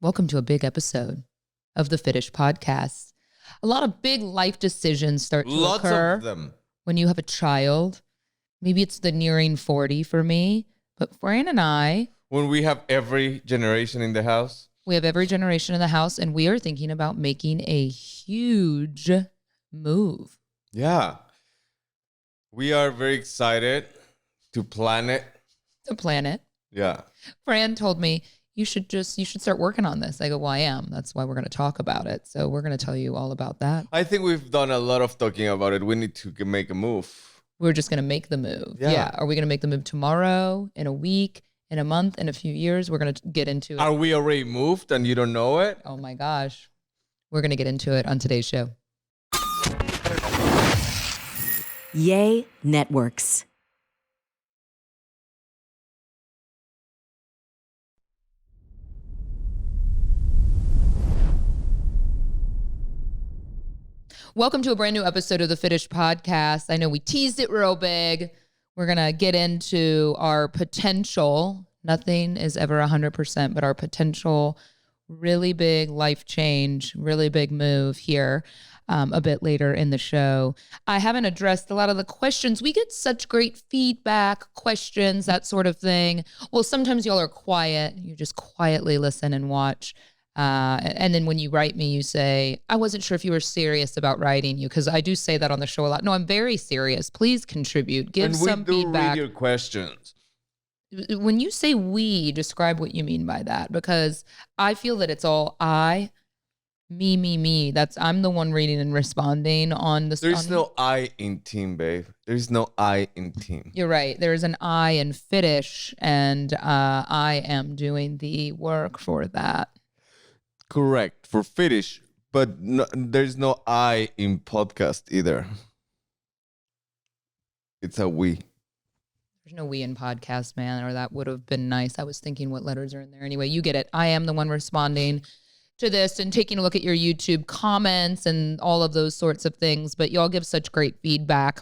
Welcome to a big episode of the Fitish podcast. A lot of big life decisions start to occur of them. when you have a child. Maybe it's the nearing 40 for me, but Fran and I, When we have every generation in the house. we have every generation in the house, and we are thinking about making a huge move. Yeah. We are very excited to plan it. The planet. Yeah. Fran told me, you should start working on this. I go, well, I am. That's why we're going to talk about it. So we're going to tell you all about that. I think we've done a lot of talking about it. We need to make a move. We're just going to make the move. Yeah. Are we going to make the move tomorrow, in a week, in a month, in a few years? We're going to get into it. Are we already moved and you don't know it? Oh my gosh. We're going to get into it on today's show. Yay Networks. Welcome to a brand new episode of the Fitish podcast. I know we teased it real big. We're going to get into our potential. Nothing is ever 100%, but our potential really big life change, really big move here a bit later in the show. I haven't addressed a lot of the questions. We get such great feedback, questions, that sort of thing. Well, sometimes y'all are quiet. You just quietly listen and watch. And then when you write me, you say, I wasn't sure if you were serious about writing you, because I do say that on the show a lot. No, I'm very serious. Please contribute. Give some feedback. And we do read your questions. When you say we, describe what you mean by that, because I feel that it's all me. I'm the one reading and responding on the. There's no I in team, babe. There's no I in team. You're right. There's an I in Fitish, and I am doing the work for that. Correct, for Fitish, but no, there's no I in podcast either. It's a we. There's no we in podcast, man, or that would have been nice. I was thinking what letters are in there. Anyway, you get it. I am the one responding to this and taking a look at your YouTube comments and all of those sorts of things, but y'all give such great feedback.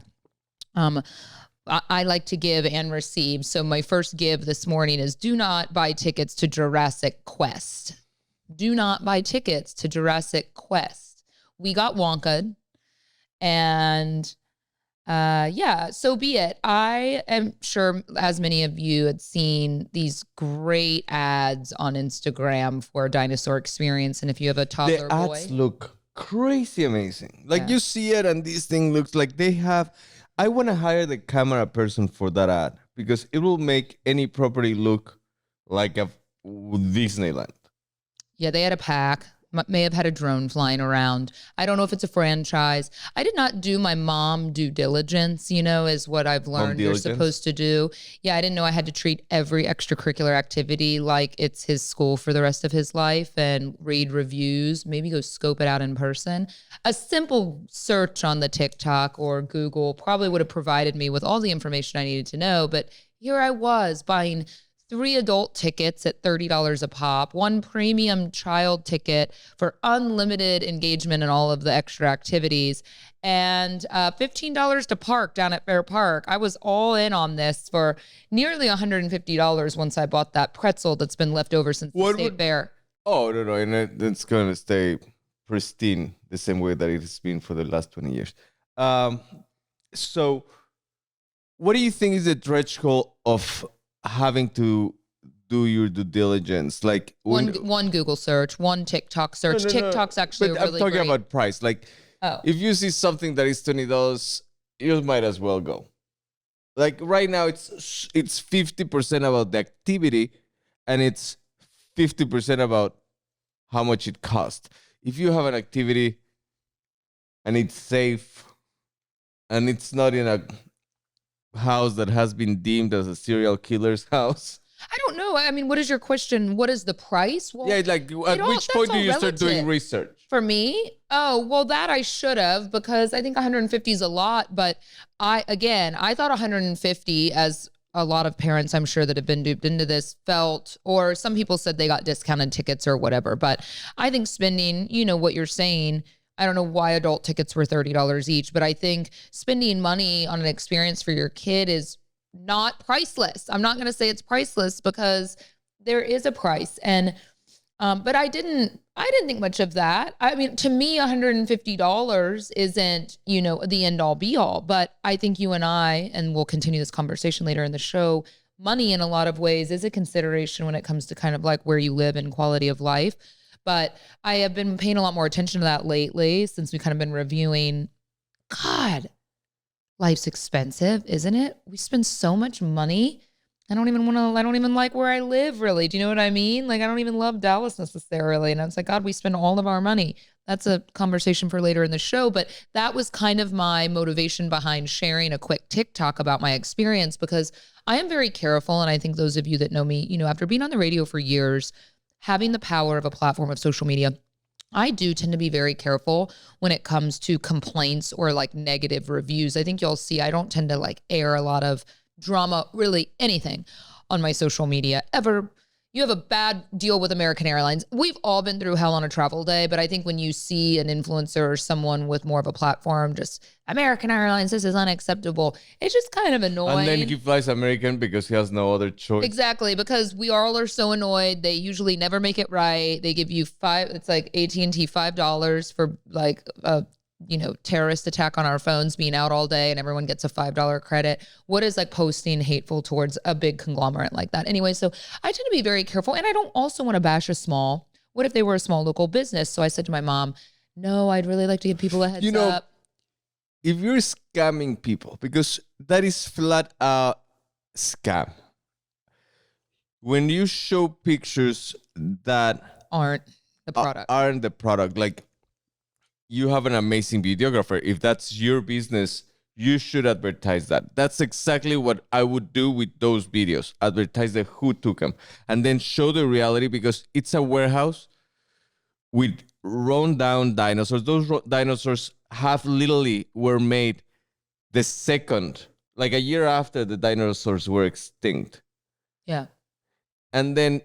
I like to give and receive. So my first give this morning is do not buy tickets to Jurassic Quest. Do not buy tickets to Jurassic Quest. We got Wonka'd, and so be it. I am sure, as many of you had seen these great ads on Instagram for a dinosaur experience, and if you have a toddler the ads boy, look crazy amazing. Like Yeah. you see it, and this thing looks like they have. I want to hire the camera person for that ad because it will make any property look like a Disneyland. yeah, they had a pack. May have had a drone flying around. I don't know if it's a franchise. I did not do my mom due diligence, is what I've learned you're diligence? supposed to do. Yeah, I didn't know I had to treat every extracurricular activity like it's his school for the rest of his life and read reviews, maybe go scope it out in person. A simple search on the TikTok or Google probably would have provided me with all the information I needed to know, but here I was buying 3 adult tickets at $30 a pop, 1 premium child ticket for unlimited engagement in all of the extra activities, and $15 to park down at Fair Park. I was all in on this for nearly $150 once I bought that pretzel that's been left over since the state fair. Oh, no, and it's going to stay pristine the same way that it has been for the last 20 years. So what do you think is the threshold of having to do your due diligence? Like One Google search, one TikTok search. No. TikTok's actually But a really I'm talking great. about price. Like if you see something that is $20, you might as well go. Like right now, it's 50% about the activity, and it's 50% about how much it costs. If you have an activity and it's safe, and it's not in a house that has been deemed as a serial killer's house. I don't know. I mean, what is your question? What is the price? Well, Yeah, like at which point do you start doing research? For me? Oh, well, that I should have, because I think 150 is a lot. But I thought 150, as a lot of parents, I'm sure, that have been duped into this felt, or some people said they got discounted tickets or whatever. But I think spending, what you're saying, I don't know why adult tickets were $30 each, but I think spending money on an experience for your kid is not priceless. I'm not going to say it's priceless because there is a price. And But I didn't think much of that. I mean, to me, $150 isn't, the end all be all, but I think you and I, and we'll continue this conversation later in the show, money in a lot of ways is a consideration when it comes to kind of like where you live and quality of life. But I have been paying a lot more attention to that lately since we kind of been reviewing. God, life's expensive, isn't it? We spend so much money. I don't even like where I live, really. Do you know what I mean? Like, I don't even love Dallas necessarily. And I was like, God, we spend all of our money. That's a conversation for later in the show. But that was kind of my motivation behind sharing a quick TikTok about my experience, because I am very careful. And I think those of you that know me, after being on the radio for years, having the power of a platform of social media, I do tend to be very careful when it comes to complaints or like negative reviews. I think you'll see I don't tend to like air a lot of drama, really anything on my social media ever. You have a bad deal with American Airlines. We've all been through hell on a travel day, but I think when you see an influencer or someone with more of a platform, just American Airlines, this is unacceptable. It's just kind of annoying. And then he flies American because he has no other choice. Exactly, because we all are so annoyed. They usually never make it right. They give you it's like AT&T $5 for like a terrorist attack on our phones being out all day and everyone gets a $5 credit. What is like posting hateful towards a big conglomerate like that? Anyway, so I tend to be very careful, and I don't also want to bash what if they were a small local business? So I said to my mom, no, I'd really like to give people a heads up. If you're scamming people, because that is flat out scam. When you show pictures that aren't the product, like, you have an amazing videographer. If that's your business, you should advertise that. That's exactly what I would do with those videos. Advertise the who took them, and then show the reality, because it's a warehouse with run down dinosaurs. Those dinosaurs literally were made the second, like a year after the dinosaurs were extinct. Yeah. And then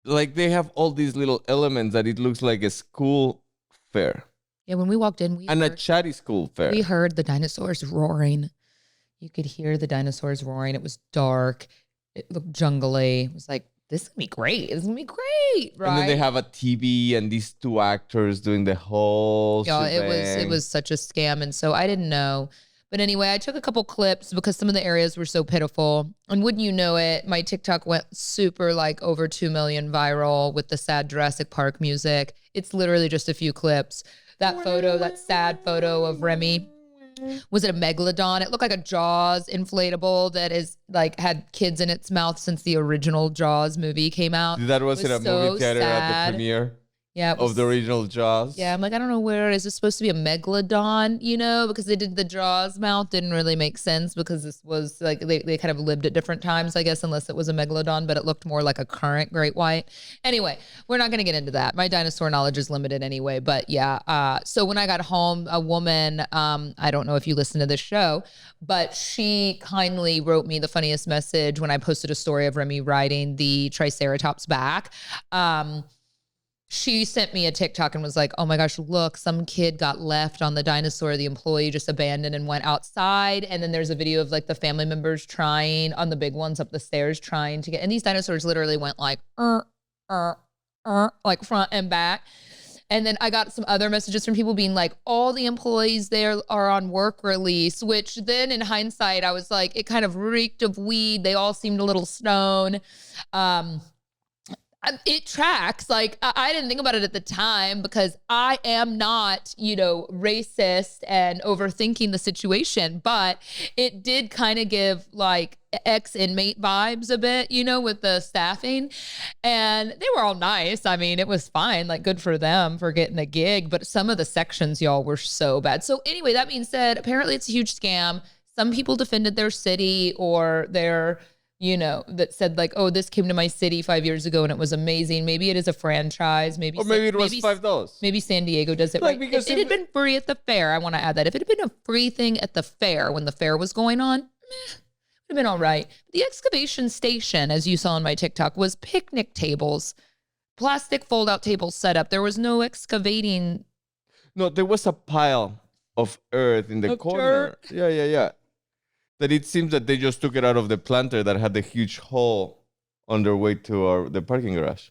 like they have all these little elements that it looks like a school fair. Yeah, when we walked in, a chatty school fair. We heard the dinosaurs roaring. You could hear the dinosaurs roaring. It was dark. It looked jungly. It was like, this is gonna be great. It's gonna be great, right? And then they have a TV and these two actors doing the whole it was such a scam. And so I didn't know. But anyway, I took a couple clips because some of the areas were so pitiful. And wouldn't you know it, my TikTok went super like over 2 million viral with the sad Jurassic Park music. It's literally just a few clips. That sad photo of Remy, was it a megalodon? It looked like a Jaws inflatable that is like had kids in its mouth since the original Jaws movie came out. That was in a movie theater at the premiere. Yeah, of the original Jaws. Yeah, I'm like, I don't know where is this supposed to be a megalodon, because they did the Jaws mouth didn't really make sense because this was like they kind of lived at different times, I guess, unless it was a megalodon, but it looked more like a current great white. Anyway, we're not going to get into that. My dinosaur knowledge is limited anyway, but yeah. So when I got home, a woman, I don't know if you listen to this show, but she kindly wrote me the funniest message when I posted a story of Remy riding the Triceratops back. She sent me a TikTok and was like, oh my gosh, look, some kid got left on the dinosaur. The employee just abandoned and went outside. And then there's a video of like the family members trying on the big ones up the stairs trying to get, and these dinosaurs literally went like, like front and back. And then I got some other messages from people being like, all the employees there are on work release, which then in hindsight, I was like, it kind of reeked of weed. They all seemed a little stoned. It tracks. Like, I didn't think about it at the time because I am not, racist and overthinking the situation, but it did kind of give like ex-inmate vibes a bit, with the staffing, and they were all nice. I mean, it was fine, like good for them for getting a gig, but some of the sections, y'all, were so bad. So anyway, that being said, apparently it's a huge scam. Some people defended their city or their that said like, oh, this came to my city 5 years ago and it was amazing. Maybe it is a franchise. Maybe it was $5. Maybe San Diego does it right. Because it had been free at the fair. I want to add that. If it had been a free thing at the fair when the fair was going on, it would have been all right. The excavation station, as you saw on my TikTok, was picnic tables, plastic fold-out tables set up. There was no excavating. No, there was a pile of earth in the corner. Dirt. Yeah. That it seems that they just took it out of the planter that had the huge hole on their way to the parking garage.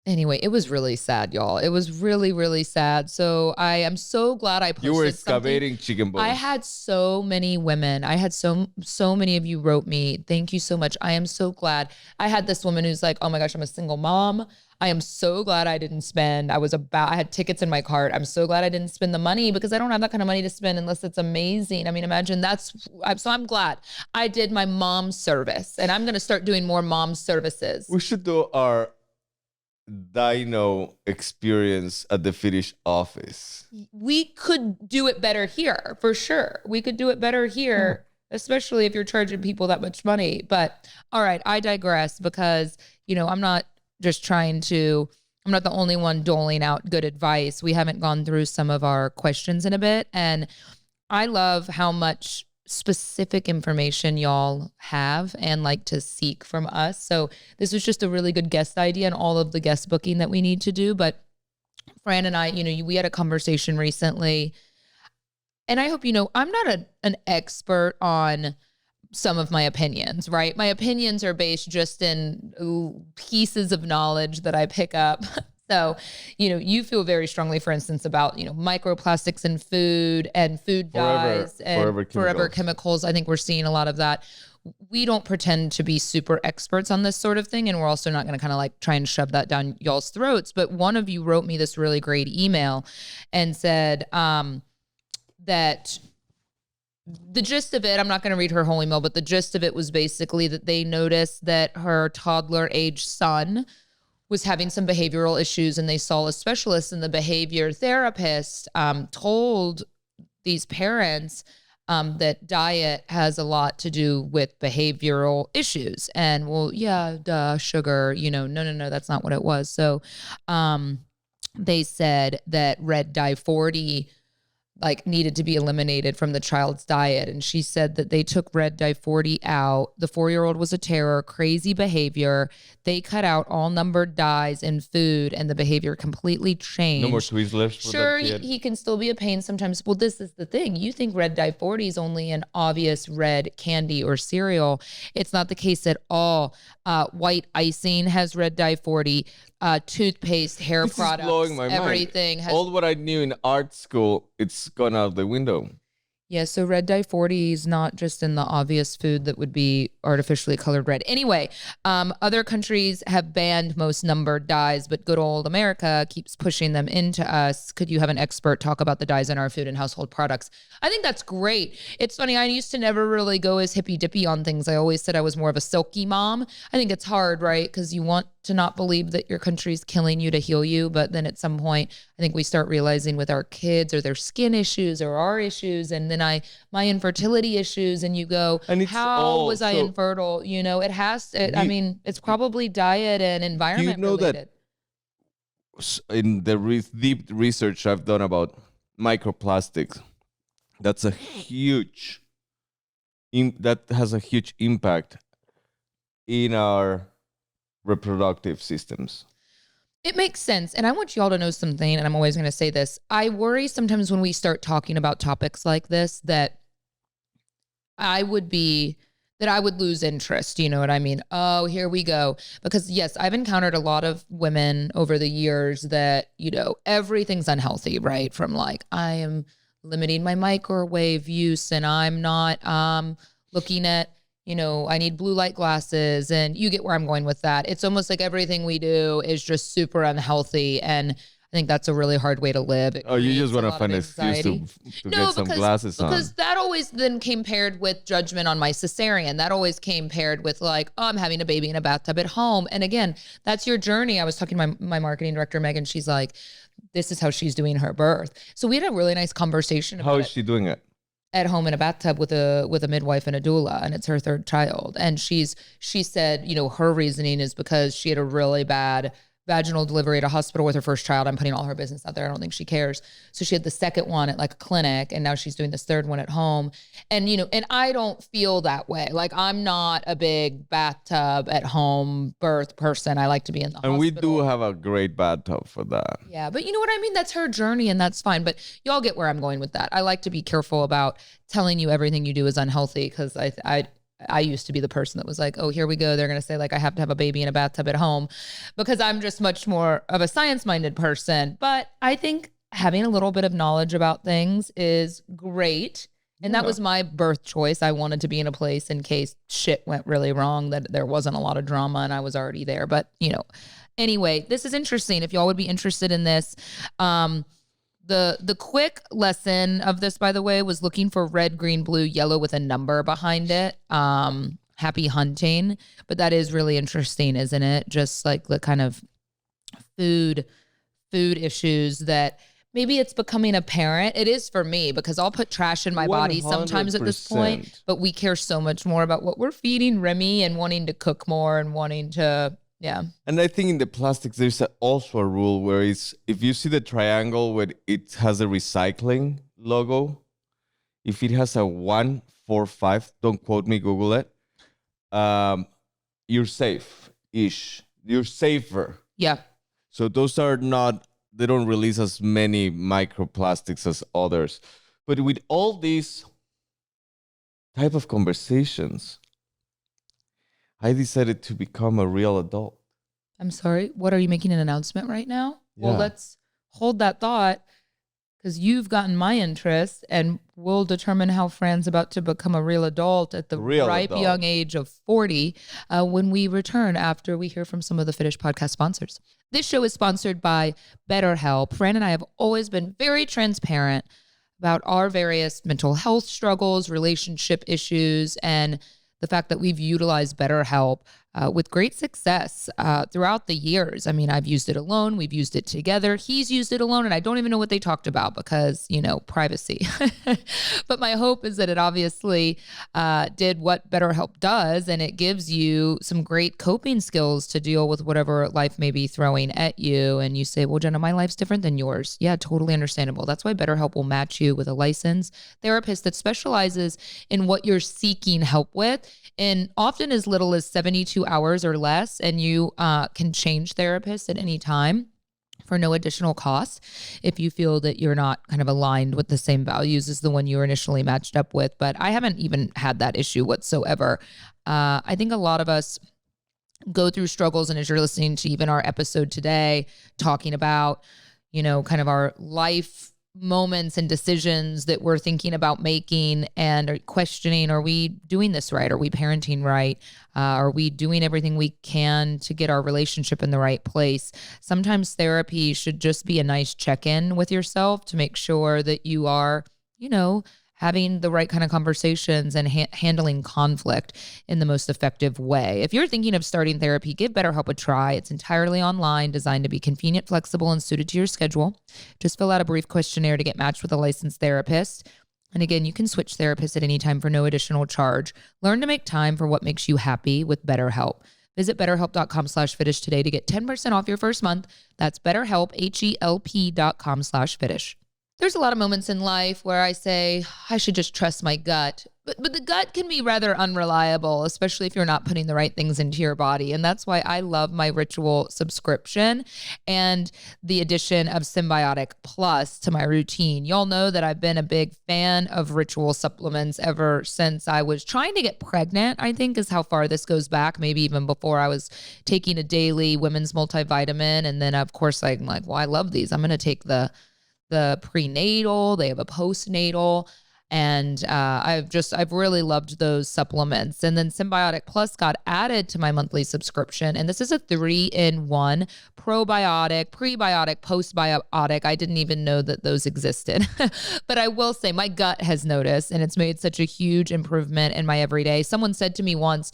Anyway, it was really sad, y'all. It was really, really sad. So I am so glad I posted You were something. excavating chicken bones. I had so many women. I had so many of you wrote me. Thank you so much. I am so glad. I had this woman who's like, oh my gosh, I'm a single mom. I am so glad I didn't spend. I had tickets in my cart. I'm so glad I didn't spend the money because I don't have that kind of money to spend unless it's amazing. I mean, imagine so I'm glad I did my mom service, and I'm going to start doing more mom services. We should do our dino experience at the Fitish office. We could do it better here, for sure. We could do it better here, especially if you're charging people that much money. But all right, I digress because, I'm not the only one doling out good advice. We haven't gone through some of our questions in a bit. And I love how much specific information y'all have and like to seek from us. So this was just a really good guest idea and all of the guest booking that we need to do. But Fran and I, we had a conversation recently, and I hope I'm not an expert on some of my opinions, right? My opinions are based just in pieces of knowledge that I pick up. So, you feel very strongly, for instance, about, microplastics in food and food dyes and forever chemicals. I think we're seeing a lot of that. We don't pretend to be super experts on this sort of thing. And we're also not going to kind of like try and shove that down y'all's throats. But one of you wrote me this really great email and said that the gist of it, I'm not going to read her whole email, but the gist of it was basically that they noticed that her toddler age son was having some behavioral issues, and they saw a specialist, and the behavior therapist told these parents that diet has a lot to do with behavioral issues. And well, yeah, duh, sugar, no, that's not what it was. So they said that red dye 40 needed to be eliminated from the child's diet. And she said that they took red dye 40 out. The 4-year-old was a terror, crazy behavior. They cut out all numbered dyes in food, and the behavior completely changed. No more Twizzlers for sure, that kid. he can still be a pain sometimes. Well, this is the thing. You think red dye 40 is only an obvious red candy or cereal. It's not the case at all. White icing has red dye 40. Toothpaste, hair products, is blowing my everything mind. has All what I knew in art school, it's gone out the window. Yeah, so red dye 40 is not just in the obvious food that would be artificially colored red. Anyway, other countries have banned most numbered dyes, but good old America keeps pushing them into us. Could you have an expert talk about the dyes in our food and household products? I think that's great. It's funny, I used to never really go as hippy dippy on things. I always said I was more of a silky mom. I think it's hard, right? Because you want to not believe that your country's killing you to heal you. But then at some point, I think we start realizing with our kids or their skin issues or our issues, and then my infertility issues, and you go, how was I infertile? It has to, it's probably diet and environment related. That in the deep research I've done about microplastics, that has a huge impact in our reproductive systems. It makes sense. And I want y'all to know something, and I'm always going to say this. I worry sometimes when we start talking about topics like this that I would lose interest. You know what I mean? Oh, here we go. Because yes, I've encountered a lot of women over the years that, everything's unhealthy, right? From I am limiting my microwave use, and I'm not looking at, I need blue light glasses, and you get where I'm going with that. It's almost like everything we do is just super unhealthy. And I think that's a really hard way to live. You just want to find an excuse to get some glasses on. Because that always then came paired with judgment on my cesarean. That always came paired with I'm having a baby in a bathtub at home. And again, that's your journey. I was talking to my marketing director, Megan. She's like, this is how she's doing her birth. So we had a really nice conversation about How is she doing it? At home in a bathtub with a midwife and a doula, and it's her third child. And she said, her reasoning is because she had a really bad vaginal delivery at a hospital with her first child. I'm putting all her business out there. I don't think she cares. So she had the second one at a clinic, and now she's doing this third one at home. And, and I don't feel that way. I'm not a big bathtub at home birth person. I like to be in the hospital. And we do have a great bathtub for that. Yeah, but you know what I mean? That's her journey, and that's fine. But y'all get where I'm going with that. I like to be careful about telling you everything you do is unhealthy, because I used to be the person that was like, oh, here we go. They're going to say like, I have to have a baby in a bathtub at home because I'm just much more of a science-minded person. But I think having a little bit of knowledge about things is great. And that was my birth choice. I wanted to be in a place in case shit went really wrong, that there wasn't a lot of drama and I was already there. But, anyway, this is interesting. If y'all would be interested in this, the quick lesson of this, by the way, was looking for red, green, blue, yellow with a number behind it. Happy hunting. But that is really interesting, isn't it? Just like the kind of food issues that maybe it's becoming apparent. It is for me because I'll put trash in my body sometimes at this point, but we care so much more about what we're feeding Remy and wanting to cook more and wanting to, yeah. And I think in the plastics, there's also a rule where it's, if you see the triangle where it has a recycling logo, if it has a 145, don't quote me, Google it, you're safe-ish. You're safer. Yeah. So those are not, they don't release as many microplastics as others. But with all these type of conversations, I decided to become a real adult. I'm sorry. What, are you making an announcement right now? Yeah. Well, let's hold that thought because you've gotten my interest and we'll determine how Fran's about to become a real adult at the ripe young age of 40 when we return after we hear from some of the Fitish podcast sponsors. This show is sponsored by BetterHelp. Fran and I have always been very transparent about our various mental health struggles, relationship issues, and the fact that we've utilized BetterHelp with great success throughout the years. I mean, I've used it alone. We've used it together. He's used it alone. And I don't even know what they talked about because, privacy. But my hope is that it obviously did what BetterHelp does. And it gives you some great coping skills to deal with whatever life may be throwing at you. And you say, well, Jenna, my life's different than yours. Yeah, totally understandable. That's why BetterHelp will match you with a licensed therapist that specializes in what you're seeking help with. And often as little as 72 hours or less, and you can change therapists at any time for no additional cost if you feel that you're not kind of aligned with the same values as the one you were initially matched up with. But I haven't even had that issue whatsoever. I think a lot of us go through struggles, and as you're listening to even our episode today, talking about, kind of our life moments and decisions that we're thinking about making and are questioning, are we doing this right? Are we parenting right? Are we doing everything we can to get our relationship in the right place? Sometimes therapy should just be a nice check-in with yourself to make sure that you are, having the right kind of conversations and handling conflict in the most effective way. If you're thinking of starting therapy, give BetterHelp a try. It's entirely online, designed to be convenient, flexible, and suited to your schedule. Just fill out a brief questionnaire to get matched with a licensed therapist. And again, you can switch therapists at any time for no additional charge. Learn to make time for what makes you happy with BetterHelp. Visit BetterHelp.com/Fitish today to get 10% off your first month. That's BetterHelp, HELP.com/Fitish. There's a lot of moments in life where I say, I should just trust my gut. But the gut can be rather unreliable, especially if you're not putting the right things into your body. And that's why I love my Ritual subscription and the addition of Symbiotic Plus to my routine. Y'all know that I've been a big fan of Ritual supplements ever since I was trying to get pregnant, I think is how far this goes back. Maybe even before I was taking a daily women's multivitamin. And then, of course, I'm like, well, I love these. I'm going to take the prenatal, they have a postnatal, and I've really loved those supplements. And then Symbiotic Plus got added to my monthly subscription, and this is a 3-in-1 probiotic, prebiotic, postbiotic. I didn't even know that those existed. But I will say my gut has noticed, and it's made such a huge improvement in my everyday. Someone said to me once,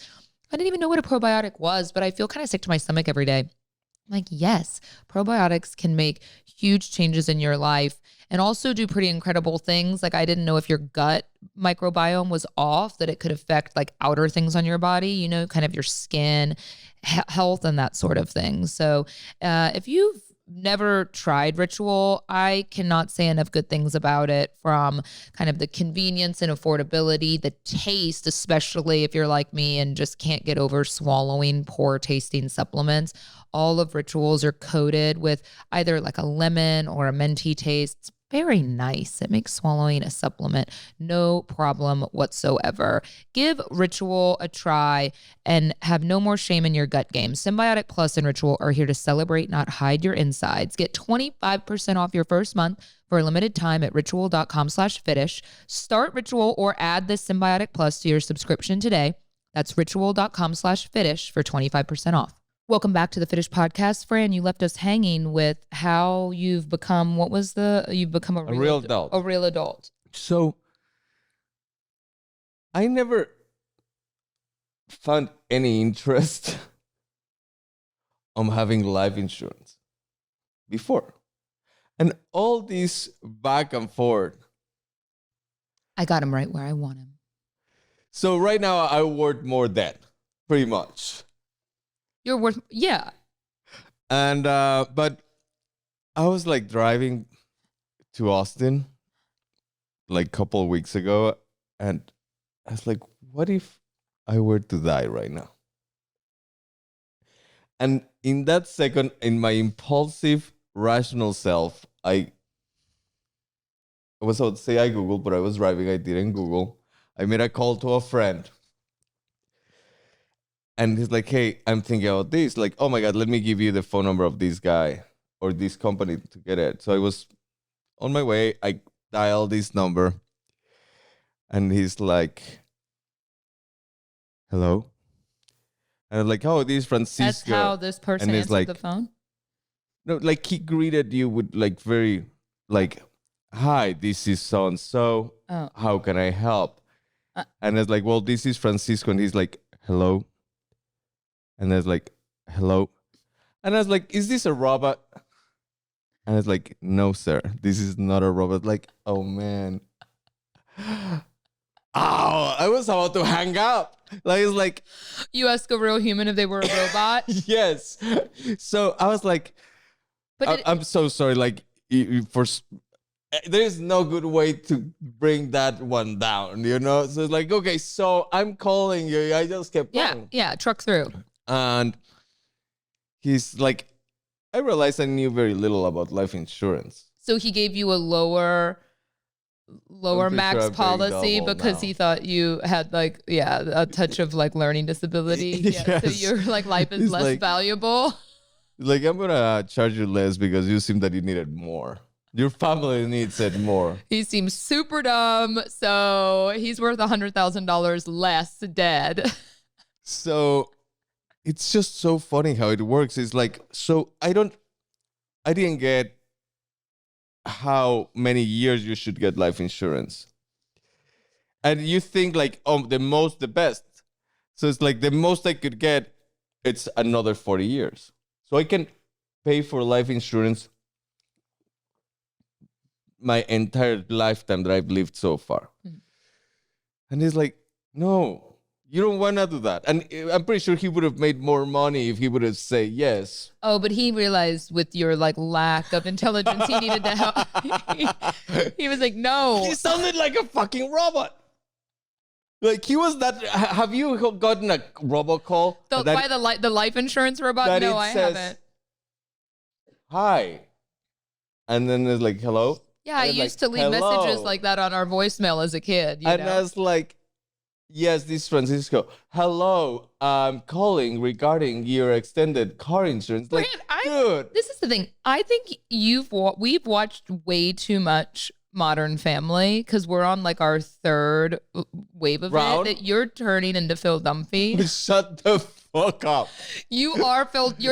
I didn't even know what a probiotic was, but I feel kind of sick to my stomach every day. I'm like, yes, probiotics can make huge changes in your life and also do pretty incredible things. Like, I didn't know if your gut microbiome was off, that it could affect like outer things on your body, kind of your skin health and that sort of thing. So if you've never tried Ritual, I cannot say enough good things about it, from kind of the convenience and affordability, the taste, especially if you're like me and just can't get over swallowing poor tasting supplements. All of Rituals are coated with either like a lemon or a minty taste. It's very nice. It makes swallowing a supplement no problem whatsoever. Give Ritual a try and have no more shame in your gut game. Symbiotic Plus and Ritual are here to celebrate, not hide your insides. Get 25% off your first month for a limited time at ritual.com/Fitish. Start Ritual or add this Symbiotic Plus to your subscription today. That's ritual.com/Fitish for 25% off. Welcome back to the Fitish podcast. Fran, you left us hanging with how you've become, you've become a real adult. A real adult. So I never found any interest on having life insurance before. And all this back and forth. I got him right where I want him. So right now I worth more debt, pretty much. You're worth, yeah. And, but I was like driving to Austin like a couple of weeks ago. And I was like, what if I were to die right now? And in that second, in my impulsive, rational self, I was about to say I Googled, but I was driving. I didn't Google. I made a call to a friend. And he's like, hey, I'm thinking about this. Like, oh my God, let me give you the phone number of this guy or this company to get it. So I was on my way. I dialed this number. And he's like, hello? And I was like, oh, this is Francisco. That's how this person and answered like, the phone? No, like he greeted you with like very, like, hi, this is so-and-so. Oh. How can I help? And it's like, well, this is Francisco. And he's like, hello? And I was like, hello? And I was like, is this a robot? And I was like, no, sir, this is not a robot. Like, oh, man. Oh, I was about to hang up. Like, it's like. You ask a real human if they were a robot? Yes. So I was like, but I'm so sorry. Like, there's no good way to bring that one down, you know? So it's like, okay, so I'm calling you. I just kept calling. Yeah, truck through. And he's like, I realized I knew very little about life insurance. So he gave you a lower max policy because he thought you had like, a touch of like learning disability. Yeah. Yes. So your like life is less valuable. Like, I'm going to charge you less because you seem that you needed more. Your family needs it more. He seems super dumb. So he's worth $100,000 less dead. So it's just so funny how it works. It's like, so I didn't get how many years you should get life insurance. And you think like, oh, the best. So it's like the most I could get, it's another 40 years. So I can pay for life insurance my entire lifetime that I've lived so far. Mm-hmm. And he's like, no. You don't want to do that. And I'm pretty sure he would have made more money if he would have said yes. Oh, but he realized with your like lack of intelligence, he needed to help. He was like, no. He sounded like a fucking robot. Like he was that. Have you gotten a robocall? By the life insurance robot? No, I haven't. Hi. And then there's like, hello? Yeah, I used to leave messages like that on our voicemail as a kid. I was like, yes, this is Francisco. Hello, I'm calling regarding your extended car insurance. Like, dude. This is the thing. I think we've watched way too much Modern Family because we're on like our third wave of it that you're turning into Phil Dunphy. Shut the fuck up. You're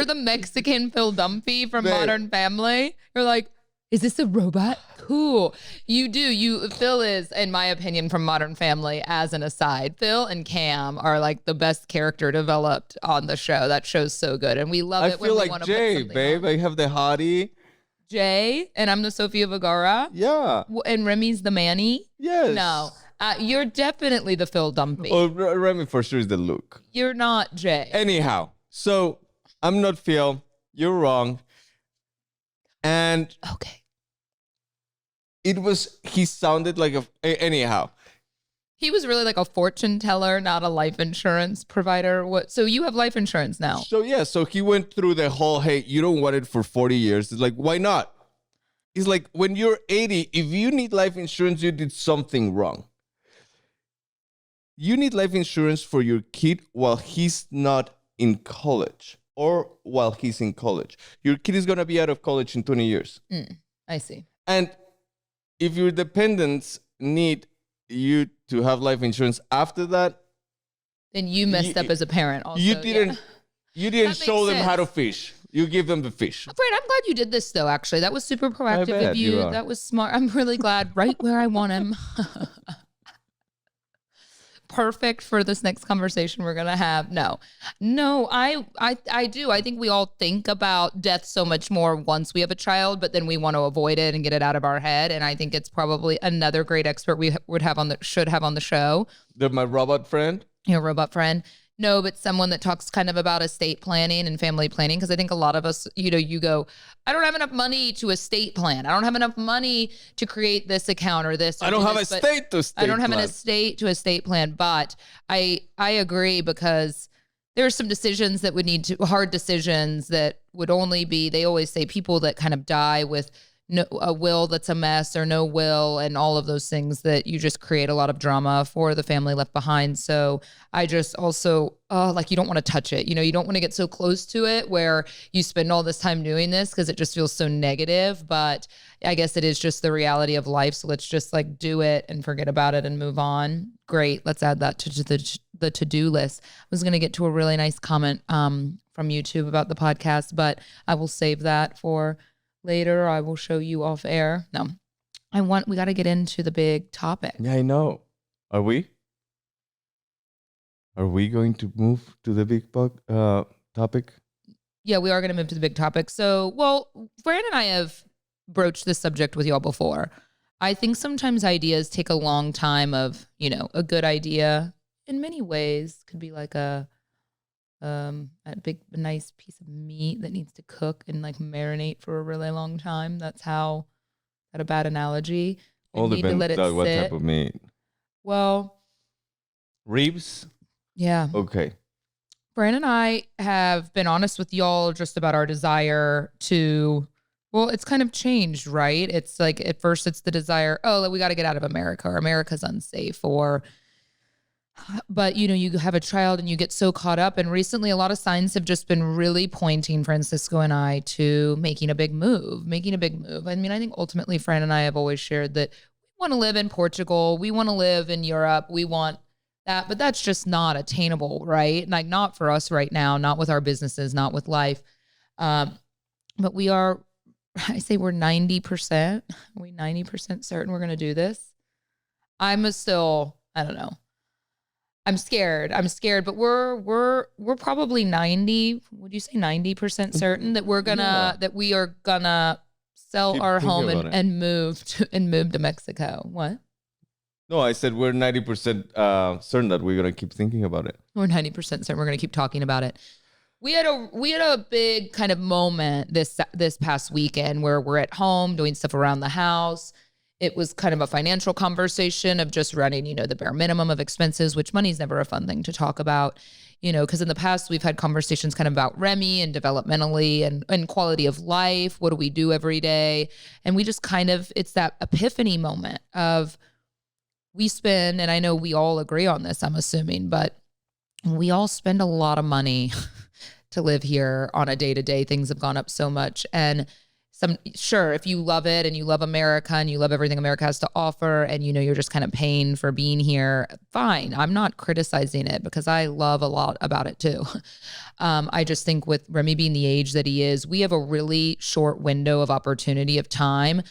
the Mexican Phil Dunphy from Modern Family. You're like, is this a robot? Cool. Phil is, in my opinion, from Modern Family, as an aside, Phil and Cam are like the best character developed on the show. That show's so good. And we love it when we want to put something I feel like Jay, babe. I have the hottie. Jay, and I'm the Sofia Vergara. Yeah. And Remy's the Manny. Yes. No. You're definitely the Phil Dunphy. Oh, Remy for sure is the Luke. You're not Jay. Anyhow, so I'm not Phil. You're wrong. And okay. He sounded like anyhow. He was really like a fortune teller, not a life insurance provider. So you have life insurance now. So yeah, so he went through the whole, hey, you don't want it for 40 years. It's like, why not? It's like when you're 80, if you need life insurance, you did something wrong. You need life insurance for your kid while he's not in college or while he's in college. Your kid is going to be out of college in 20 years. I see. And if your dependents need you to have life insurance after that, then you messed up as a parent also. You didn't show them how to fish. You give them the fish. Fran, I'm glad you did this though, actually. That was super proactive of you. That was smart. I'm really glad. Right where I want him. Perfect for this next conversation we're gonna have. No, I do. I think we all think about death so much more once we have a child, but then we want to avoid it and get it out of our head. And I think it's probably another great expert we should have on the show. My robot friend. Your robot friend. No, but someone that talks kind of about estate planning and family planning. Because I think a lot of us, you go, I don't have enough money to estate plan. I don't have enough money to create this account or this. Or I don't have an estate to estate plan. I don't have an estate to estate plan. But I agree, because there are some decisions that would need to, hard decisions that would only be, they always say people that kind of die with a will that's a mess or no will and all of those things, that you just create a lot of drama for the family left behind. So I just also, you don't want to touch it. You don't want to get so close to it where you spend all this time doing this because it just feels so negative. But I guess it is just the reality of life. So let's just do it and forget about it and move on. Great. Let's add that to the to-do list. I was going to get to a really nice comment from YouTube about the podcast, but I will save that for later. I will show you off air. No, we got to get into the big topic. Yeah, I know. Are we going to move to the big topic? Yeah, we are going to move to the big topic. So, Fran and I have broached this subject with y'all before. I think sometimes ideas take a long time of, a good idea in many ways could be like a nice piece of meat that needs to cook and marinate for a really long time. That's how, not a bad analogy. All depends on what type of meat. Well, ribs. Yeah. Okay. Fran and I have been honest with y'all just about our desire to, it's kind of changed, right? It's like, at first it's the desire, we got to get out of America, or America's unsafe, but you have a child and you get so caught up. And recently a lot of signs have just been really pointing Francisco and I to making a big move. I mean, I think ultimately Fran and I have always shared that we want to live in Portugal. We want to live in Europe. We want that, but that's just not attainable, right? Not for us right now, not with our businesses, not with life. But I say we're 90%. Are we 90% certain we're going to do this? I don't know. I'm scared, but we're probably 90. Would you say 90% certain that we are gonna sell our home and move to Mexico? What? No, I said we're 90% certain that we're gonna keep thinking about it. We're 90% certain we're gonna keep talking about it. We had a big kind of moment this past weekend where we're at home doing stuff around the house. It was kind of a financial conversation of just running, the bare minimum of expenses, which money's never a fun thing to talk about, because in the past we've had conversations kind of about Remy and developmentally and quality of life. What do we do every day? And we just it's that epiphany moment of we spend, and I know we all agree on this, I'm assuming, but we all spend a lot of money to live here on a day-to-day. Things have gone up so much. And sure, if you love it and you love America and you love everything America has to offer and you're just kind of paying for being here, fine. I'm not criticizing it because I love a lot about it too. I just think with Remy being the age that he is, we have a really short window of opportunity of time.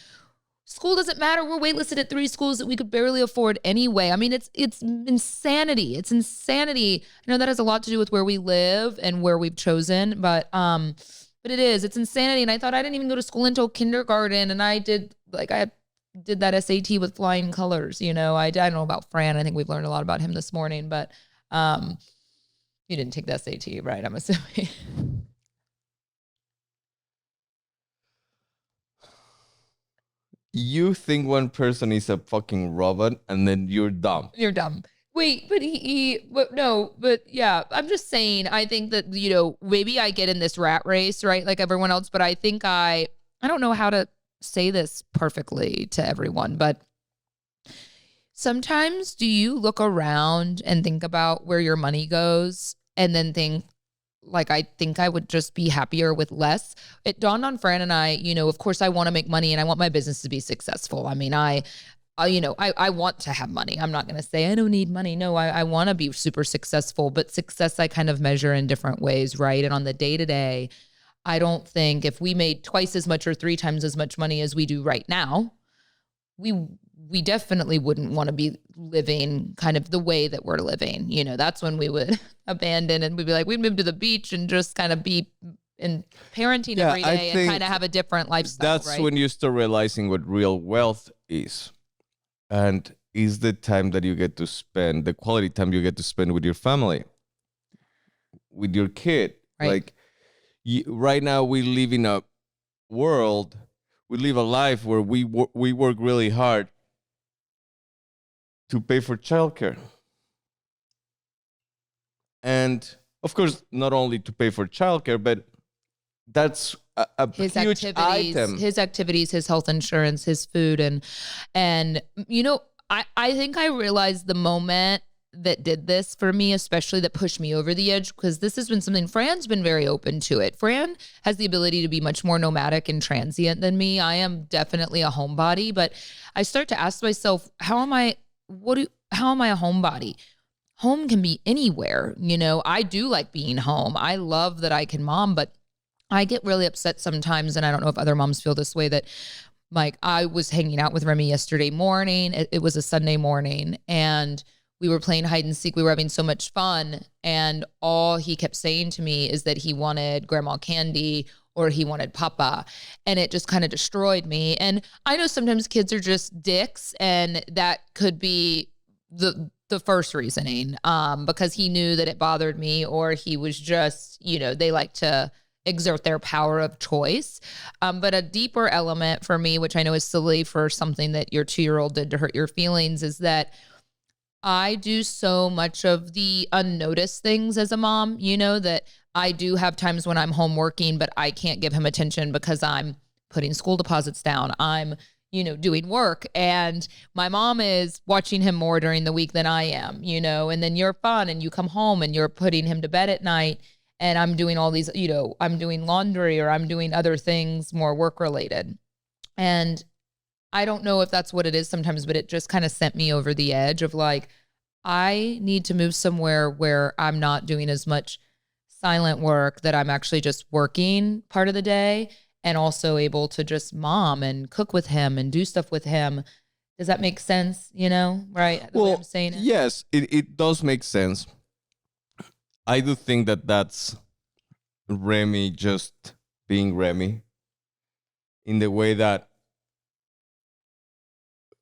School doesn't matter. We're waitlisted at 3 schools that we could barely afford anyway. I mean, it's insanity. It's insanity. I know that has a lot to do with where we live and where we've chosen, but it's insanity. And I thought I didn't even go to school until kindergarten. And I did that SAT with flying colors. I don't know about Fran. I think we've learned a lot about him this morning, but you didn't take the SAT, right? I'm assuming. You think one person is a fucking robot and then you're dumb. You're dumb. Wait, but yeah, I'm just saying, I think that, maybe I get in this rat race, right? Like everyone else, but I think I don't know how to say this perfectly to everyone, but sometimes do you look around and think about where your money goes and then think, like, I think I would just be happier with less? It dawned on Fran and I, of course I want to make money and I want my business to be successful. I mean, I want to have money. I'm not going to say I don't need money. No, I want to be super successful, but success I kind of measure in different ways, right? And on the day to day, I don't think if we made twice as much or 3 times as much money as we do right now, we definitely wouldn't want to be living kind of the way that we're living. That's when we would abandon and we'd be like, we'd move to the beach and just kind of be in parenting every day and kind of have a different lifestyle. That's when you start realizing what real wealth is. And is the time that you get to spend, the quality time you get to spend with your family, with your kid. Right. Like right now we live in a world, we live a life where we work really hard to pay for childcare. And of course, not only to pay for childcare, but that's a his huge item. His activities, his health insurance, his food. And I think I realized the moment that did this for me, especially that pushed me over the edge, because this has been something Fran's been very open to it. Fran has the ability to be much more nomadic and transient than me. I am definitely a homebody, but I start to ask myself, how am I a homebody? Home can be anywhere. I do like being home. I love that I can mom, but I get really upset sometimes. And I don't know if other moms feel this way, that like I was hanging out with Remy yesterday morning. It was a Sunday morning and we were playing hide and seek. We were having so much fun. And all he kept saying to me is that he wanted grandma candy or he wanted papa. And it just kind of destroyed me. And I know sometimes kids are just dicks, and that could be the first reasoning, because he knew that it bothered me, or he was just, they like to exert their power of choice. But a deeper element for me, which I know is silly for something that your 2-year-old did to hurt your feelings, is that I do so much of the unnoticed things as a mom, that I do have times when I'm home working, but I can't give him attention because I'm putting school deposits down. I'm, doing work, and my mom is watching him more during the week than I am, and then you're fun and you come home and you're putting him to bed at night, and I'm doing all these, I'm doing laundry or I'm doing other things more work related. And I don't know if that's what it is sometimes, but it just kind of sent me over the edge of like, I need to move somewhere where I'm not doing as much silent work, that I'm actually just working part of the day and also able to just mom and cook with him and do stuff with him. Does that make sense? Right? The way I'm saying it? Yes, it does make sense. I do think that that's Remy just being Remy, in the way that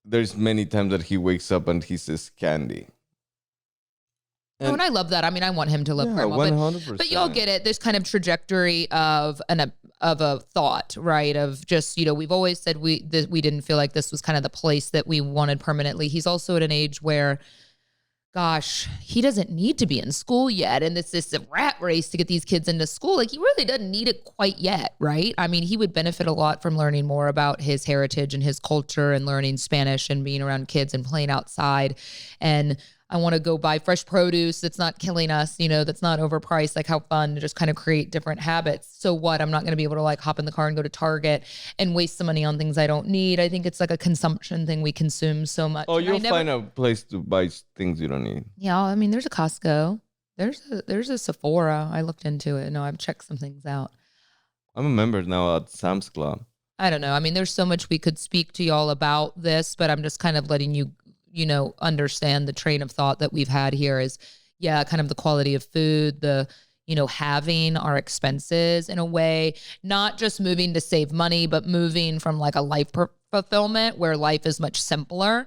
there's many times that he wakes up and he says candy. And I love that. I mean, I want him to love grandma, 100%. But y'all get it. This kind of trajectory of a thought, right? Of just, we've always said we didn't feel like this was kind of the place that we wanted permanently. He's also at an age where, gosh, he doesn't need to be in school yet. And it's this rat race to get these kids into school. Like, he really doesn't need it quite yet, right? I mean, he would benefit a lot from learning more about his heritage and his culture and learning Spanish and being around kids and playing outside. And I want to go buy fresh produce that's not killing us, that's not overpriced. Like, how fun to just kind of create different habits. So what? I'm not going to be able to like hop in the car and go to Target and waste some money on things I don't need. I think it's like a consumption thing. We consume so much. Oh, you'll find a place to buy things you don't need. Yeah, I mean, there's a Costco. There's a Sephora. I looked into it. No, I've checked some things out. I'm a member now at Sam's Club. I don't know. I mean, there's so much we could speak to y'all about this, but I'm just kind of letting you understand the train of thought that we've had here is, kind of the quality of food, the, having our expenses in a way, not just moving to save money, but moving from like a life fulfillment where life is much simpler.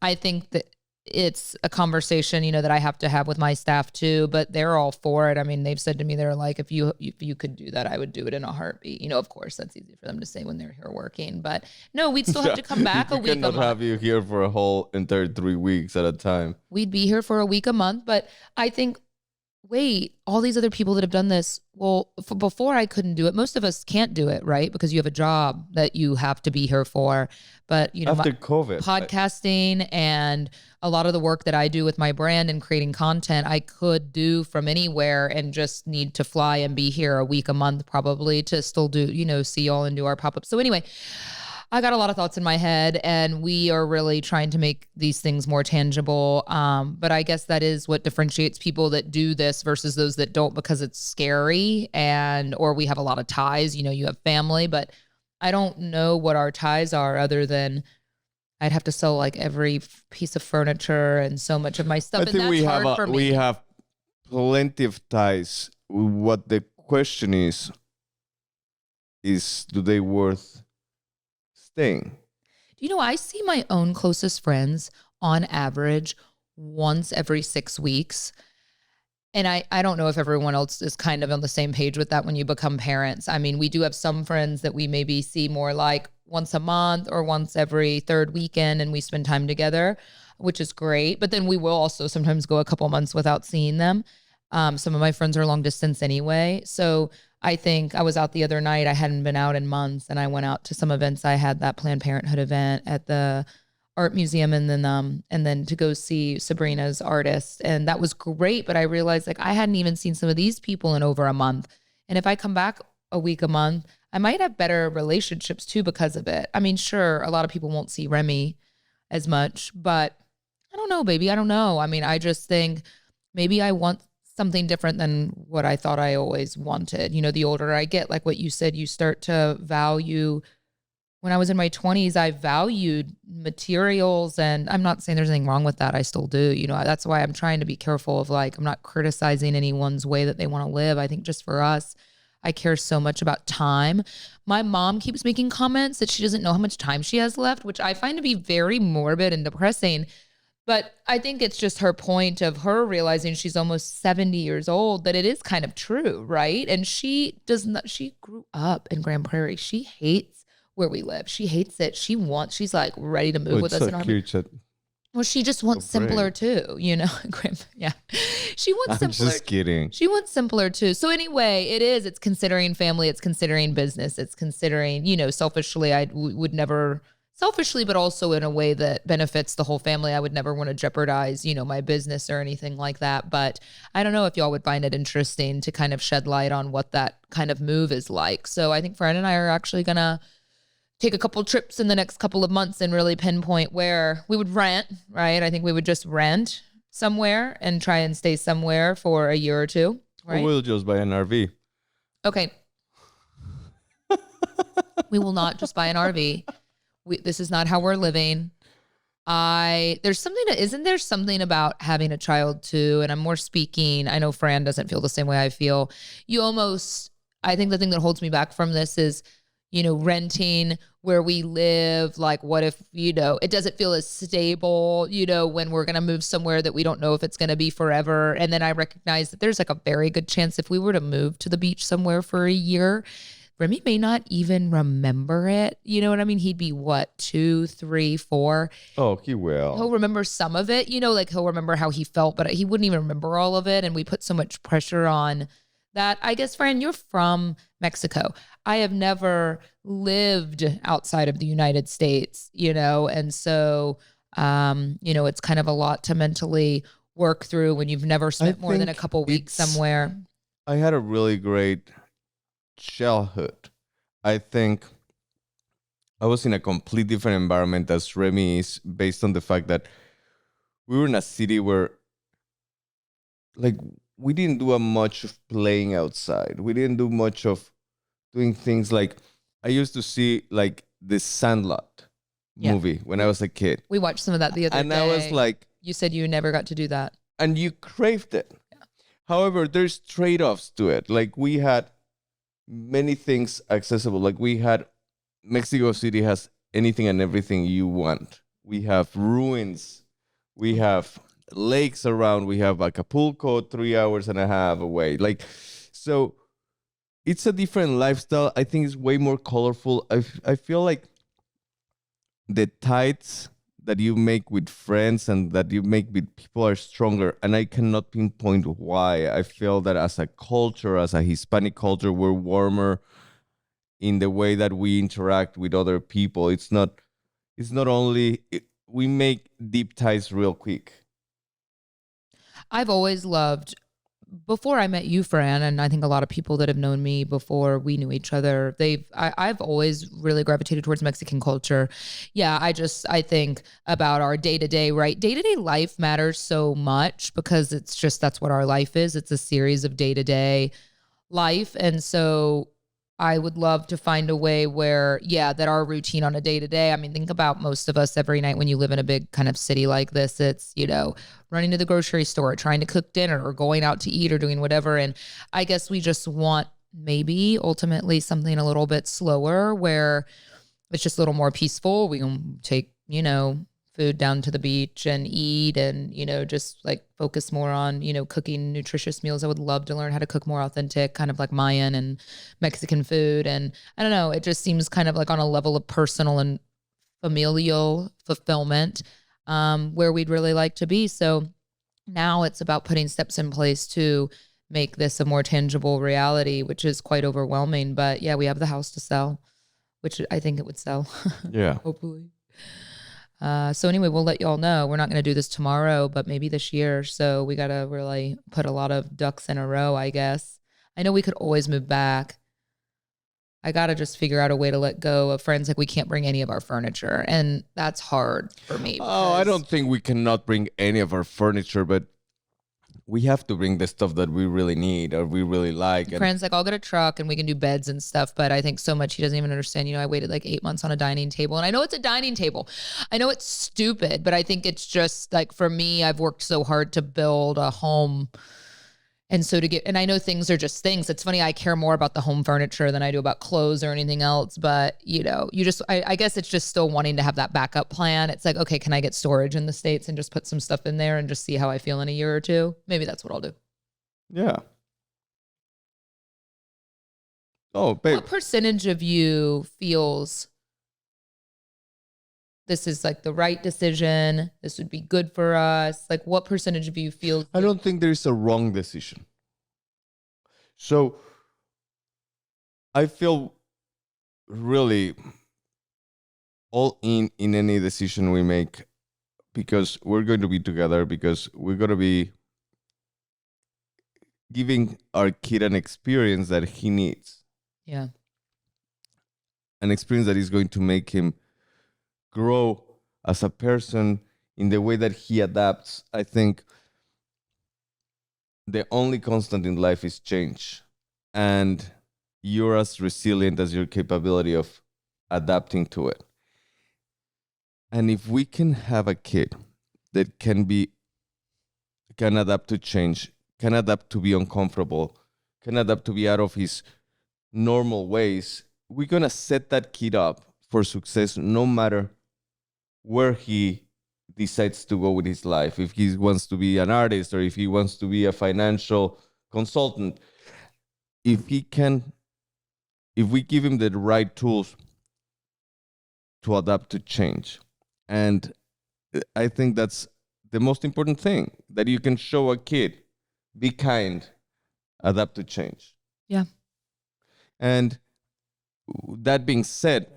I think that it's a conversation, that I have to have with my staff too, but they're all for it. I mean, they've said to me, they're like, if you could do that, I would do it in a heartbeat. Of course that's easy for them to say when they're here working, but no, we'd still have to come back a week a month. Cannot have you here for a whole entire 3 weeks at a time. We'd be here for a week a month, but I think wait, all these other people that have done this. Well, before I couldn't do it. Most of us can't do it, right? Because you have a job that you have to be here for. But, after COVID, podcasting and a lot of the work that I do with my brand and creating content, I could do from anywhere and just need to fly and be here a week, a month, probably to still do, see y'all and do our pop-up. So anyway, I got a lot of thoughts in my head, and we are really trying to make these things more tangible. But I guess that is what differentiates people that do this versus those that don't, because it's scary or we have a lot of ties. You have family, but I don't know what our ties are other than I'd have to sell like every piece of furniture and so much of my stuff. I think we have plenty of ties. What the question is do they worth staying? I see my own closest friends on average once every 6 weeks. And I don't know if everyone else is kind of on the same page with that when you become parents. I mean, we do have some friends that we maybe see more like once a month or once every third weekend, and we spend time together, which is great. But then we will also sometimes go a couple months without seeing them. Some of my friends are long distance anyway. So I think I was out the other night. I hadn't been out in months, and I went out to some events. I had that Planned Parenthood event at the art museum, and then to go see Sabrina's artist. And that was great. But I realized like I hadn't even seen some of these people in over a month. And if I come back a week, a month, I might have better relationships too because of it. I mean, sure, a lot of people won't see Remy as much, but I don't know, baby. I don't know. I mean, I just think maybe I want something different than what I thought I always wanted. The older I get, like what you said, you start to value. When I was in my 20s, I valued materials, and I'm not saying there's anything wrong with that. I still do. That's why I'm trying to be careful of like, I'm not criticizing anyone's way that they want to live. I think just for us, I care so much about time. My mom keeps making comments that she doesn't know how much time she has left, which I find to be very morbid and depressing. But I think it's just her point of her realizing she's almost 70 years old, that it is kind of true, right? And she grew up in Grand Prairie. She hates where we live. She hates it. She's like ready to move with us. Well, she just wants simpler too, Yeah. She wants simpler. I'm just kidding. She wants simpler too. So anyway, it's considering family, it's considering business, it's considering, selfishly, I would never, selfishly, but also in a way that benefits the whole family. I would never want to jeopardize, my business or anything like that. But I don't know if y'all would find it interesting to kind of shed light on what that kind of move is like. So I think Fran and I are actually going to take a couple trips in the next couple of months and really pinpoint where we would rent, right? I think we would just rent somewhere and try and stay somewhere for a year or two, right? Or we'll just buy an RV. Okay. We will not just buy an RV. This is not how we're living. Isn't there something about having a child too? And I'm more speaking, I know Fran doesn't feel the same way I feel. I think the thing that holds me back from this is, renting where we live. Like, what if, it doesn't feel as stable, when we're going to move somewhere that we don't know if it's going to be forever. And then I recognize that there's like a very good chance if we were to move to the beach somewhere for a year, Remy may not even remember it. You know what I mean? He'd be what, 2, 3, 4. Oh, he will. He'll remember some of it, like he'll remember how he felt, but he wouldn't even remember all of it. And we put so much pressure on that. I guess, Fran, you're from Mexico. I have never lived outside of the United States, and so, it's kind of a lot to mentally work through when you've never spent more than a couple weeks somewhere. I had a really great childhood. I think I was in a complete different environment as Remy is, based on the fact that we were in a city where, like, we didn't do much of playing outside. We didn't do much of doing things like, I used to see like the Sandlot movie when I was a kid. We watched some of that the other day. And I was like, you said you never got to do that. And you craved it. Yeah. However, there's trade-offs to it. Like, we had many things accessible. Like, Mexico City has anything and everything you want. We have ruins. We have lakes around. We have Acapulco 3 hours and a half away. Like, so it's a different lifestyle. I think it's way more colorful. I feel like the tides that you make with friends and that you make with people are stronger. And I cannot pinpoint why. I feel that as a culture, as a Hispanic culture, we're warmer in the way that we interact with other people. It's not only, we make deep ties real quick. I've always loved, before I met you, Fran, and I think a lot of people that have known me before we knew each other, I've always really gravitated towards Mexican culture. Yeah, I think about our day-to-day, right? Day-to-day life matters so much because it's just, that's what our life is. It's a series of day-to-day life. And so I would love to find a way where, that our routine on a day-to-day, I mean, think about most of us every night when you live in a big kind of city like this, it's, running to the grocery store, trying to cook dinner or going out to eat or doing whatever. And I guess we just want maybe ultimately something a little bit slower where it's just a little more peaceful. We can take, food down to the beach and eat and, just like focus more on, cooking nutritious meals. I would love to learn how to cook more authentic, kind of like Mayan and Mexican food. And I don't know, it just seems kind of like on a level of personal and familial fulfillment where we'd really like to be. So now it's about putting steps in place to make this a more tangible reality, which is quite overwhelming. But yeah, we have the house to sell, which I think it would sell. Yeah. Hopefully. So anyway, we'll let y'all know. We're not going to do this tomorrow, but maybe this year. So we got to really put a lot of ducks in a row, I guess. I know we could always move back. I got to just figure out a way to let go of friends. Like we can't bring any of our furniture. And that's hard for me. Oh, I don't think we cannot bring any of our furniture, but we have to bring the stuff that we really need or we really like. Friends like, I'll get a truck and we can do beds and stuff. But I think so much he doesn't even understand. I waited like 8 months on a dining table. And I know it's a dining table. I know it's stupid, but I think it's just like for me, I've worked so hard to build a home. And so and I know things are just things. It's funny, I care more about the home furniture than I do about clothes or anything else. But, I guess it's just still wanting to have that backup plan. It's like, okay, can I get storage in the States and just put some stuff in there and just see how I feel in a year or two? Maybe that's what I'll do. Yeah. Oh, babe. What percentage of you feels this is like the right decision, this would be good for us? Like what percentage of you feels? I don't think there is a wrong decision. So I feel really all in any decision we make because we're going to be together, because we're going to be giving our kid an experience that he needs. Yeah. An experience that is going to make him grow as a person in the way that he adapts. I think the only constant in life is change. And you're as resilient as your capability of adapting to it. And if we can have a kid that can adapt to change, can adapt to be uncomfortable, can adapt to be out of his normal ways, we're going to set that kid up for success no matter where he decides to go with his life. If he wants to be an artist or if he wants to be a financial consultant, if we give him the right tools to adapt to change. And I think that's the most important thing, that you can show a kid, be kind, adapt to change. Yeah. And that being said,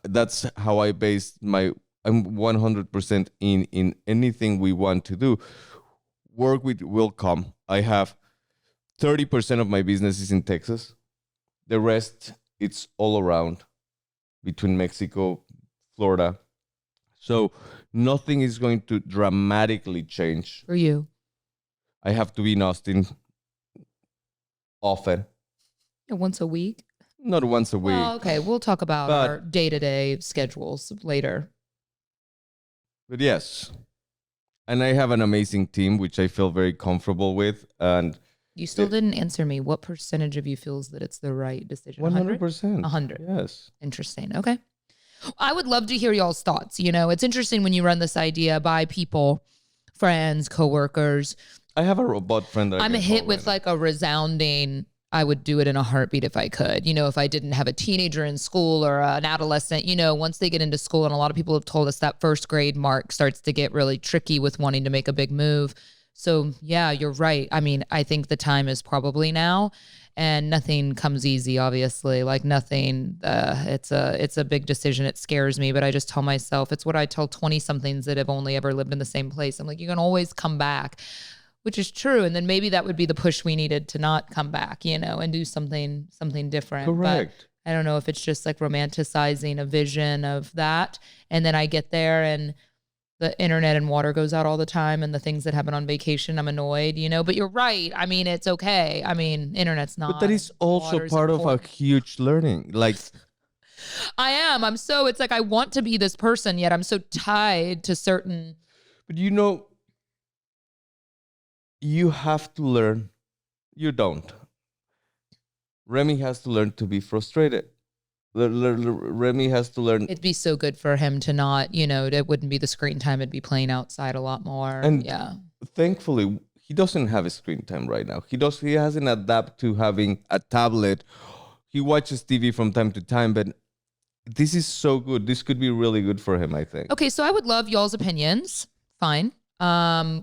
that's how I base I'm 100% in anything we want to do. Work with will come. I have 30% of my business is in Texas. The rest, it's all around between Mexico, Florida. So nothing is going to dramatically change. For you. I have to be in Austin often. Once a week? Not once a week. Well, okay, we'll talk about our day-to-day schedules later. But yes. And I have an amazing team, which I feel very comfortable with. And you still didn't answer me. What percentage of you feels that it's the right decision? 100%. 100. Yes. Interesting. Okay. I would love to hear y'all's thoughts. It's interesting when you run this idea by people, friends, coworkers. I have a robot friend that I'm hit with like a resounding I would do it in a heartbeat if I could. You know, if I didn't have a teenager in school or an adolescent, you know, once they get into school, and a lot of people have told us that first grade mark starts to get really tricky with wanting to make a big move. So yeah, you're right. I mean, I think the time is probably now, and nothing comes easy, obviously. Like nothing, it's a big decision. It scares me, but I just tell myself, it's what I tell 20 somethings that have only ever lived in the same place. I'm like, you can always come back, which is true. And then maybe that would be the push we needed to not come back, you know, and do something different. Correct. But I don't know if it's just like romanticizing a vision of that. And then I get there and the internet and water goes out all the time, and the things that happen on vacation, I'm annoyed, you know, but you're right. I mean, it's okay. I mean, internet's not. But that is also part of a huge learning. Like, it's like, I want to be this person, yet I'm so tied to certain. But you know, you have to learn. You don't. Remy has to learn to be frustrated. Remy has to learn. It'd be so good for him to not, you know, it wouldn't be the screen time. It'd be playing outside a lot more. And yeah, thankfully, he doesn't have a screen time right now. He hasn't adapted to having a tablet. He watches TV from time to time, but this is so good. This could be really good for him, I think. Okay, so I would love y'all's opinions. Fine.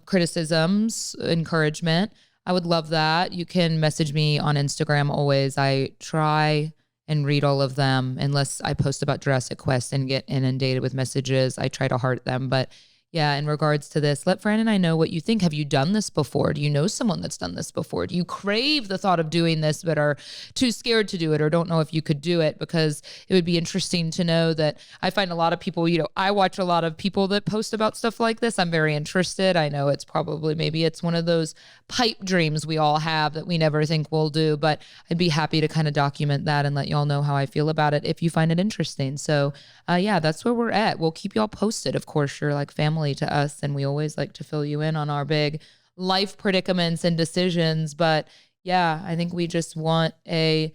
Criticisms, encouragement. I would love that. You can message me on Instagram always. I try and read all of them, unless I post about Jurassic Quest and get inundated with messages. I try to heart them. But yeah, in regards to this, let Fran and I know what you think. Have you done this before? Do you know someone that's done this before? Do you crave the thought of doing this but are too scared to do it, or don't know if you could do it? Because it would be interesting to know that I find a lot of people, you know, I watch a lot of people that post about stuff like this. I'm very interested. I know it's probably, maybe it's one of those pipe dreams we all have that we never think we'll do, but I'd be happy to kind of document that and let y'all know how I feel about it if you find it interesting. So yeah, that's where we're at. We'll keep y'all posted. Of course, you're like family to us, and we always like to fill you in on our big life predicaments and decisions. But yeah, I think we just want a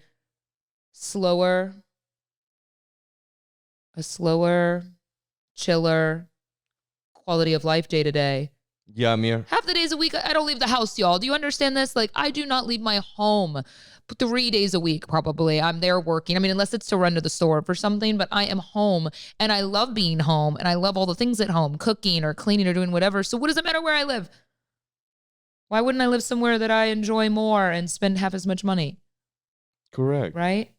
slower, chiller quality of life day to day. Yeah, Amir. Half the days a week, I don't leave the house, y'all. Do you understand this? Like, I do not leave my home 3 days a week, probably. I'm there working. I mean, unless it's to run to the store for something, but I am home, and I love being home, and I love all the things at home, cooking or cleaning or doing whatever. So what does it matter where I live? Why wouldn't I live somewhere that I enjoy more and spend half as much money? Correct. Right?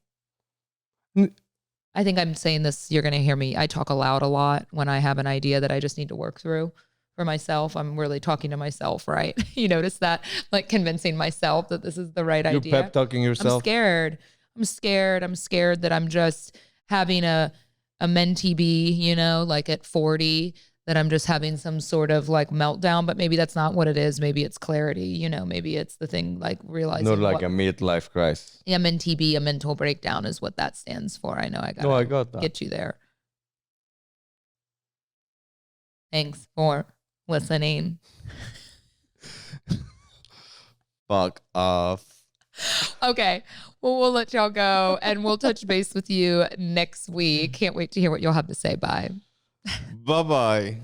I think I'm saying this, you're going to hear me. I talk aloud a lot when I have an idea that I just need to work through for myself. I'm really talking to myself, right? You notice that? Like convincing myself that this is the right idea. You're pep talking yourself. I'm scared that I'm just having a mentee bee, you know, like at 40, that I'm just having some sort of like meltdown, but maybe that's not what it is. Maybe it's clarity, you know, maybe it's the thing like realizing. Not like a midlife crisis. Yeah, mentee bee, a mental breakdown is what that stands for. I know I got that. Get you there. Thanks for listening. Fuck off. Okay. Well, we'll let y'all go, and we'll touch base with you next week. Can't wait to hear what you'll have to say. Bye. Bye-bye.